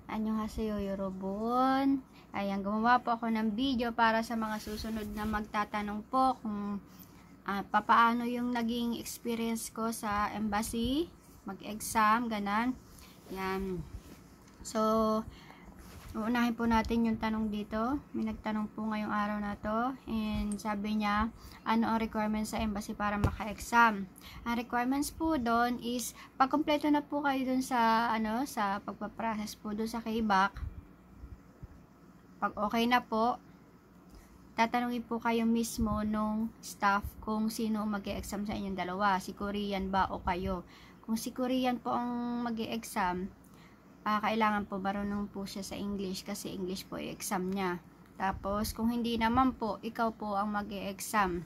Annyeonghaseyo Yorobun. Ayan, gumawa po ako ng video para sa mga susunod na magtatanong po kung papaano yung naging experience ko sa embassy, mag-exam, ganan. Yan. So, uunahin po natin yung tanong dito. May nagtanong po ngayong araw na to. And sabi niya, ano ang requirements sa embassy para maka-exam? Ang requirements po doon is, pag kompleto na po kayo doon sa, sa pagpaprocess po doon sa KBAC, pag okay na po, tatanungin po kayo mismo nung staff kung sino mag-e-exam sa inyong dalawa. Si Korean ba o kayo? Kung si Korean po ang mag-e-exam, kailangan po marunong po siya sa English kasi English po yung exam niya. Tapos, kung hindi naman po, ikaw po ang mag-e-exam.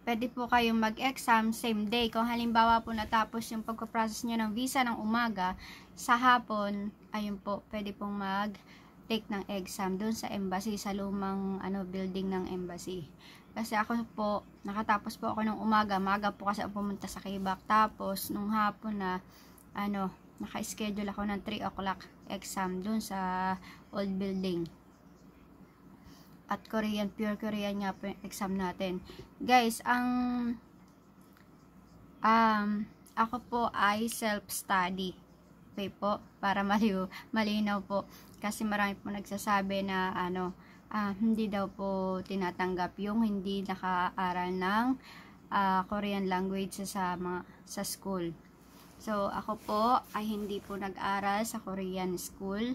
Pwede po kayong mag-exam same day. Kung halimbawa po natapos yung pagpaprocess nyo ng visa ng umaga, sa hapon, ayun po, pwede pong mag-take ng exam dun sa embassy, sa lumang building ng embassy. Kasi ako po, nakatapos po ako ng umaga. Maga po kasi ako pumunta sa KBAC. Tapos, nung hapon na, naka-schedule ako ng 3 o'clock exam dun sa old building. At Korean, pure Korean nga po yung exam natin. Guys, ako po ay self-study. Okay po, para malinaw po. Kasi marami po nagsasabi na hindi daw po tinatanggap yung hindi nakaaral ng Korean language sa school. So, ako po ay hindi po nag-aral sa Korean school,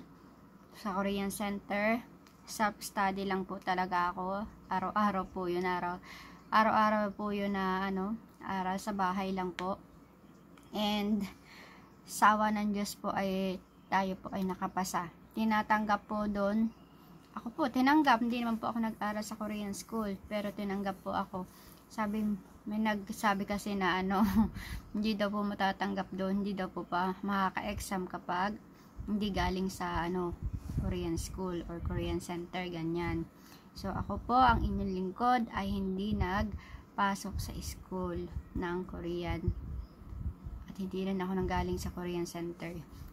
sa Korean center. Self-study lang po talaga ako. Araw-araw po yun. Araw-araw po yun na aral sa bahay lang po. And, sa awa ng Diyos po ay tayo po ay nakapasa. Tinatanggap po doon. Ako po, tinanggap. Hindi naman po ako nag-aral sa Korean school. Pero tinanggap po ako. May nagsabi kasi na hindi daw po matatanggap doon, hindi daw po pa makaka-exam kapag hindi galing sa Korean school or Korean center, ganyan. So ako po, ang inyong lingkod ay hindi nagpasok sa school ng Korean at hindi rin ako nanggaling sa Korean center.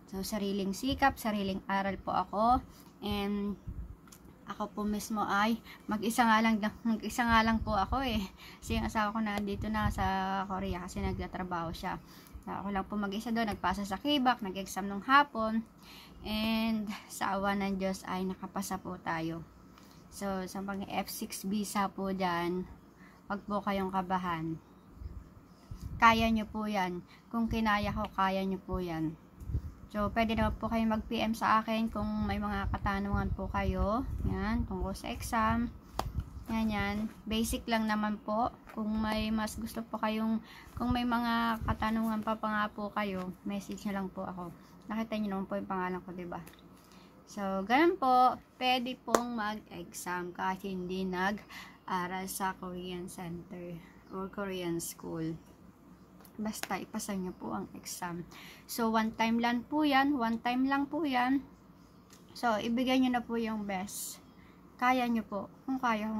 So sariling sikap, sariling aral po ako, and ako po mismo ay mag-isa nga lang po ako kasi yung asawa ko na dito na sa Korea kasi nagtatrabaho siya. Ako lang po mag-isa doon, nagpasa sa KBAC, nag-exam nung hapon, and sa awa ng Diyos ay nakapasa po tayo. So sa mga F6 visa po dyan, wag po kayong kabahan. Kaya nyo po yan. Kung kinaya ko, kaya nyo po yan. So, pwede naman po kayo mag-PM sa akin kung may mga katanungan po kayo. Yan, tungkol sa exam. Yan. Basic lang naman po. Kung may mas gusto po kayong, kung may mga katanungan pa nga po kayo, message nyo lang po ako. Nakita nyo naman po yung pangalan ko, diba? So, ganun po. Pwede pong mag-exam kahit hindi nag-aral sa Korean Center or Korean School. Basta ipasa nyo po ang exam. So, one time lang po yan. So, ibigay nyo na po yung best. Kaya nyo po. Kung kaya ko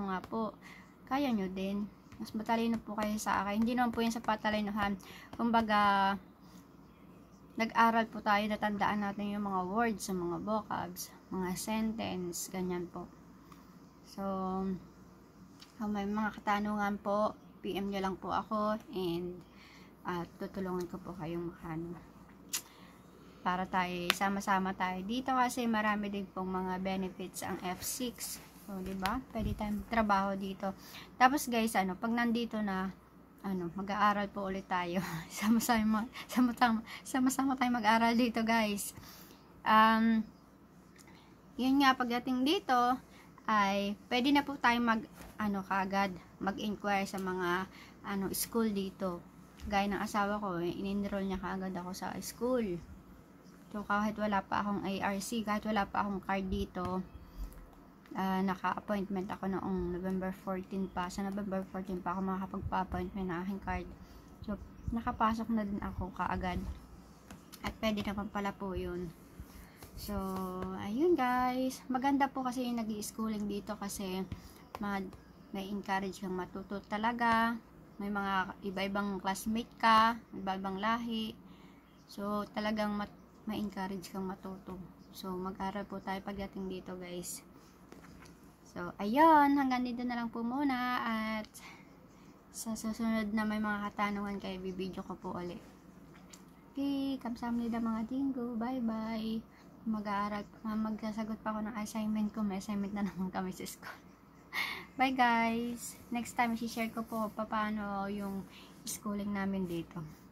nga po, kaya nyo din. Mas matalino po kayo sa akin. Hindi naman po yan sa patalinuhan. Kumbaga, nag-aral po tayo, natandaan natin yung mga words, yung mga vocabs, mga sentence, ganyan po. So, kung may mga katanungan po, PM nyo lang po ako, and tutulungan ko po kayong para tayo, sama-sama tayo dito kasi marami din pong mga benefits ang F6. So, diba? Pwede tayong trabaho dito. Tapos guys, pag nandito na, mag-aaral po ulit tayo. Sama-sama tayo mag-aaral dito, guys. Yun nga, pagdating dito, ay pwede na po tayo kaagad mag-inquire sa mga school dito. Gaya ng asawa ko, in-enroll niya kaagad ako sa school. So kahit wala pa akong ARC, kahit wala pa akong card dito, naka-appointment ako noong November 14 pa. Sa November 14 pa ako makakapagpa-appointment ng aking card. So nakapasok na din ako kaagad. At pwede naman pala po yun. So ayun guys, maganda po kasi yung nag-i-schooling dito kasi may encourage kang matuto talaga. May mga iba-ibang classmate ka, iba-ibang lahi. So, talagang ma-encourage kang matuto. So, mag-aral po tayo pagdating dito, guys. So, ayun, hanggang dito na lang po muna, at sa susunod na may mga katanungan kayo, bibidyo ko po ulit. Okay, kamsahamnida mga dinggo. Bye-bye. Mag-aaral, magsasagot pa ako ng assignment ko. May assignment na naman kami sa school. Bye guys. Next time, i-share ko po paano yung schooling namin dito.